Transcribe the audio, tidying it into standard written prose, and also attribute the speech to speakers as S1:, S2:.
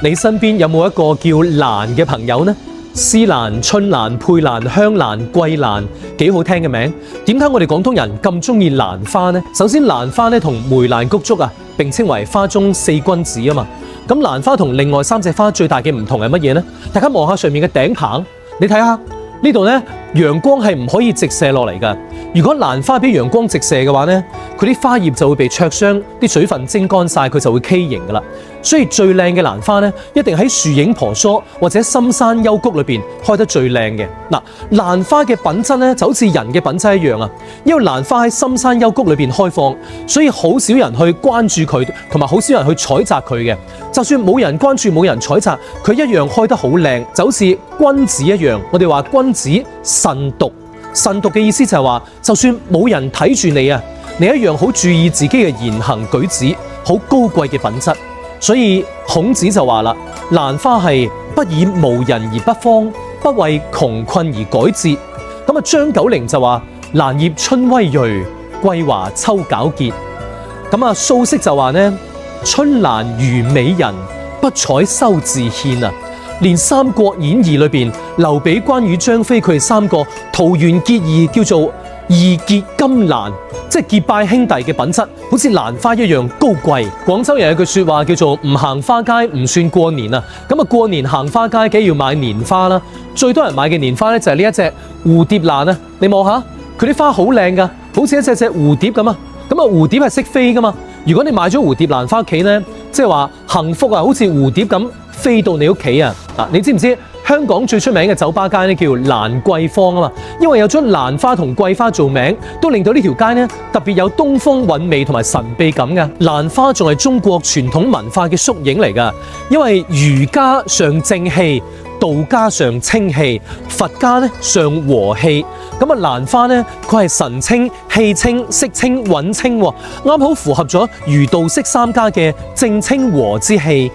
S1: 你身邊有冇一個叫蘭嘅朋友呢？絲蘭、春蘭、佩蘭、香蘭、桂蘭，幾好聽嘅名。點解我哋廣東人咁中意蘭花呢？首先，蘭花咧同梅蘭菊竹啊，並稱為花中四君子啊嘛。咁蘭花同另外3隻花最大嘅唔同係乜嘢呢？大家望下上面嘅頂棚，你睇下呢度呢，陽光係唔可以直射落嚟㗎。如果蘭花俾陽光直射嘅話呢，佢啲花葉就會被灼傷，啲水分蒸乾晒，佢就會畸形㗎啦。所以最靚嘅蘭花呢，一定喺樹影婆娑或者深山幽谷裏邊開得最靚嘅。嗱，蘭花嘅品質呢，就好似人嘅品質一樣啊。因為蘭花喺深山幽谷裏邊開放，所以好少人去關注佢，同埋好少人去採摘佢嘅。就算冇人關注、冇人採摘，佢一樣開得好靚，就好似君子一樣。我哋話君子慎獨，慎獨嘅意思就係話，就算冇人睇住你啊，你一樣好注意自己嘅言行舉止，好高貴嘅品質。所以孔子就話啦，蘭花係不以無人而不芳，不為窮困而改節。咁啊，張九齡就話蘭葉春葳蕤，桂華秋皎潔。咁啊，蘇軾就話呢，春蘭如美人，不采收自獻啊。連《三國演義》裏邊，劉備、關羽、張飛佢哋3個桃園結義，叫做義結金蘭，即係結拜兄弟嘅品質，好似蘭花一樣高貴。廣州人有句說話叫做唔行花街唔算過年啊。咁啊，過年行花街梗要買年花啦。最多人買嘅年花咧就係呢一隻蝴蝶蘭啊。你望下，佢啲花好靚噶，好似一隻蝴蝶咁啊。咁啊，蝴蝶係識飛噶嘛。如果你買咗蝴蝶蘭花屋企咧，即係話幸福啊，好似蝴蝶咁飛到你屋企啊！嗱，你知唔知香港最出名嘅酒吧街咧叫蘭桂坊啊嘛？因為有咗蘭花同桂花做名，都令到呢條街咧特別有東方韻味同埋神秘感嘅。蘭花仲係中國傳統文化嘅縮影嚟㗎，因為儒家尚正氣，道家尚清氣，佛家咧尚和氣。咁啊，蘭花咧佢係神清、氣清、色清、韻清，啱好符合咗儒道釋3家嘅正清和之氣。